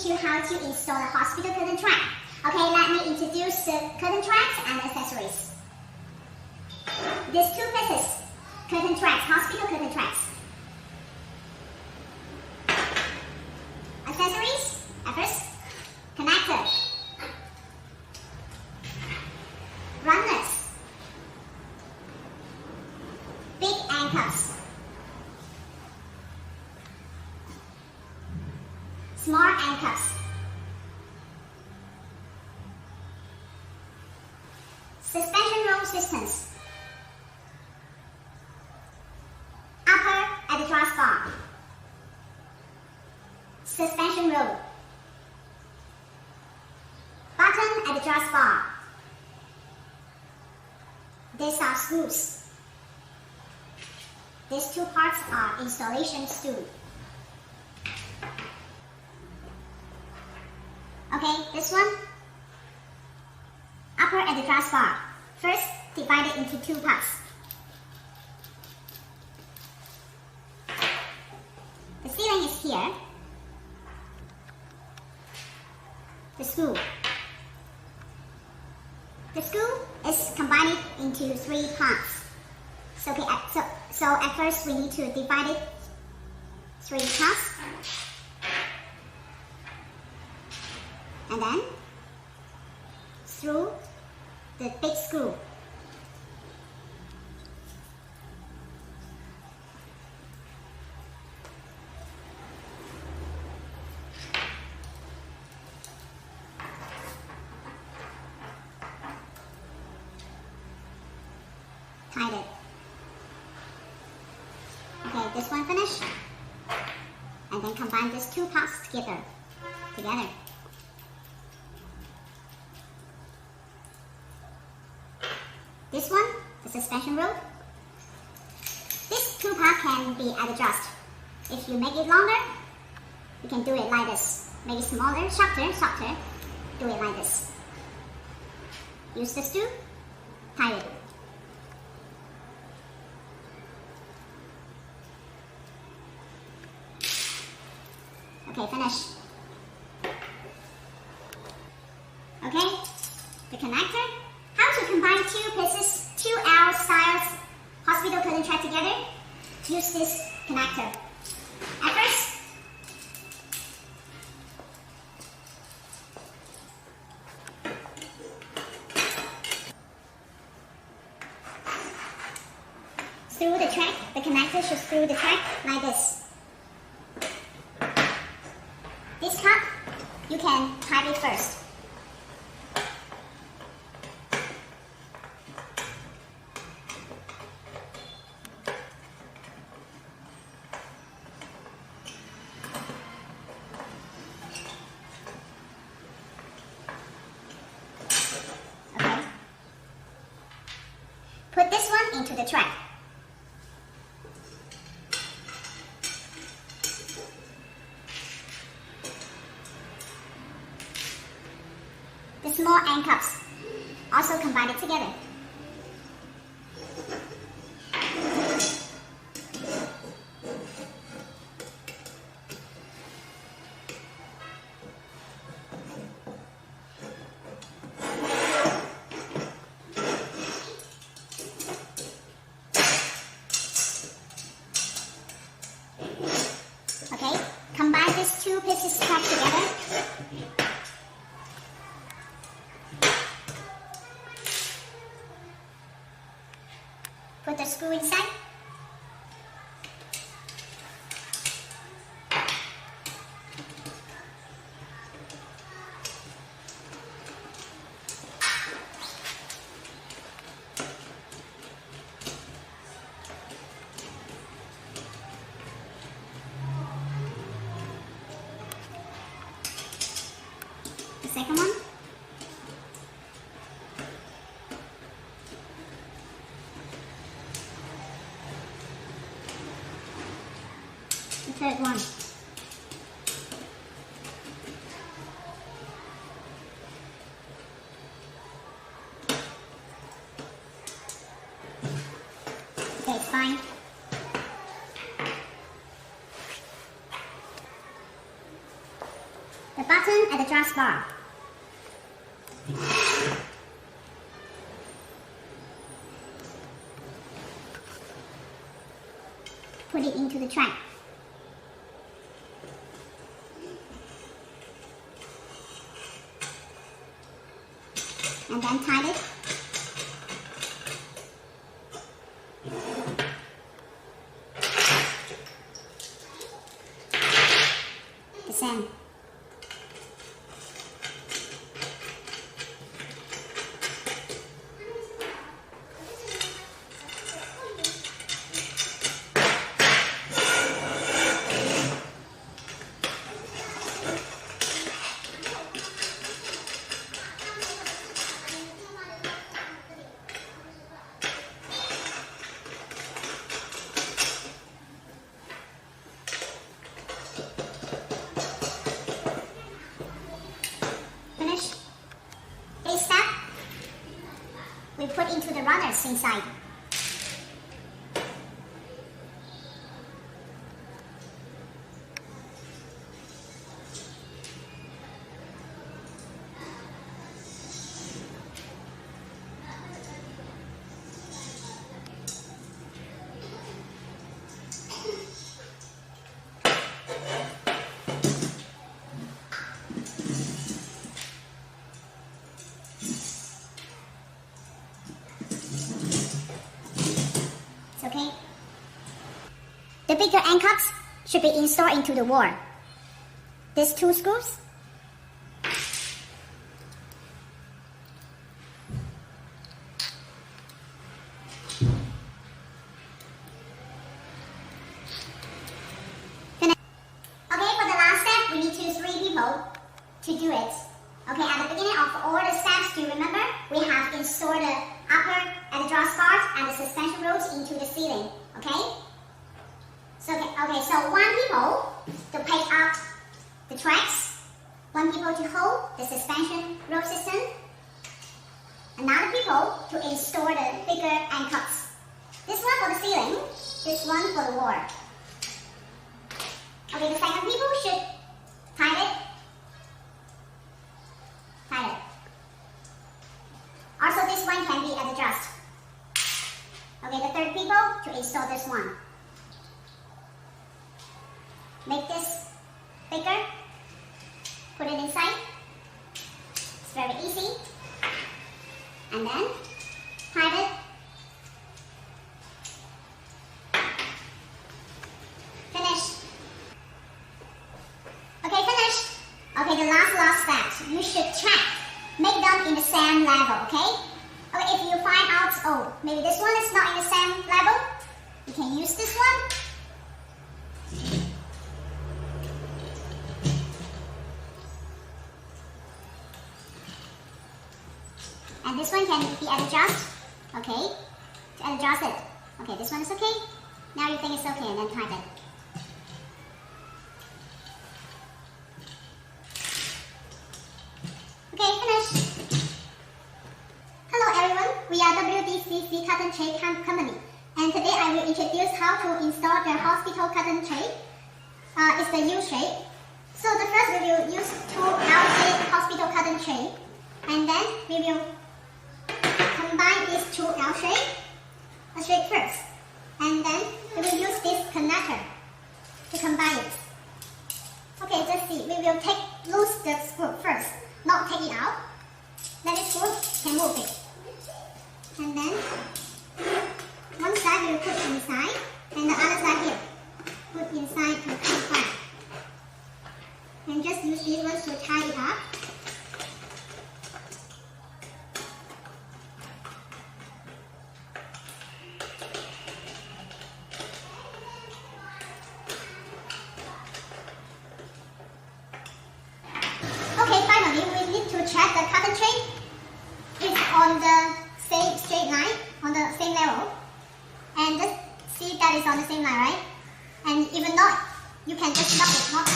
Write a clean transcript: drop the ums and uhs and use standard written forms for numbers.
teach you how to install a hospital curtain track. Okay, let me introduce the curtain tracks and accessories. These two pieces, curtain tracks, hospital curtain tracks. Accessories, at first, connector, runners, big anchors, small anchors, suspension rope systems, upper at the truss bar, suspension rope, bottom at the truss bar. These are screws. These two parts are installation screw. Okay, this one, upper at the truss bar. First, divide it into two parts. The ceiling is here. The screw. The screw is combined into three parts. So at first we need to divide it three parts. And then through the big screw. Tied it. Okay, this one finished. And then combine these two parts together. This one, the suspension rope. This two part can be adjusted. If you make it longer, you can do it like this. Make it smaller, shorter, do it like this. Use the screw, tie it. Okay, finish. Okay, the connector. How to combine two pieces, two L styles hospital curtain track together? Use this connector. At first, through the track, the connector should through the track like this. This part, you can tie it first. Okay. Put this one into the track. The small anchors also combine it together. Okay, combine these two pieces track together. Put the screw inside. The second one. The third one. Okay, it's fine. the button at the thrust bar. Put it into the track. And then tie it. The same. We put into the runners inside. Okay. The bigger end cups should be installed into the wall. These two screws. Okay, for the last step, we need 3 people to do it. Okay, at the beginning of all the steps, do you remember? We have installed the upper and the thrust bars and the suspension ropes into the ceiling. Okay? So, so 1 people to pick up the tracks, 1 people to hold the suspension rope system, another people to install the bigger end cups. This one for the ceiling, this one for the wall. Okay, the second people should tie it. Also, this one can be adjusted. Okay, the third people to install this one. Make this bigger. Put it inside. It's very easy. And then tie it. Finish. Okay, finished. Okay, the last step. You should check. Make them in the same level, okay? Okay, if you find out, oh, maybe this one is not in the same level, you can use this one. And this one can be adjusted, okay? To adjust it. Okay, this one is okay. Now you think it's okay, and then type it. Okay, finished. Hello everyone, we are WDCC Curtain Tray Company, and today I will introduce how to install the hospital curtain tray. It's the U shape. So the first we will use 2 L-shaped hospital curtain tray, and then we will combine these 2 L-shape first, and then we will use this connector to combine it. Okay, just see, we will loose the screw first. Not take it out. Let it screw, can move it. And then one side we will put inside, and the other side here. Put inside to confine. And just use these ones to tie it up. Check the curtain tray is on the same straight line, on the same level, and just see that it's on the same line, right? And even not, you can just lock it, not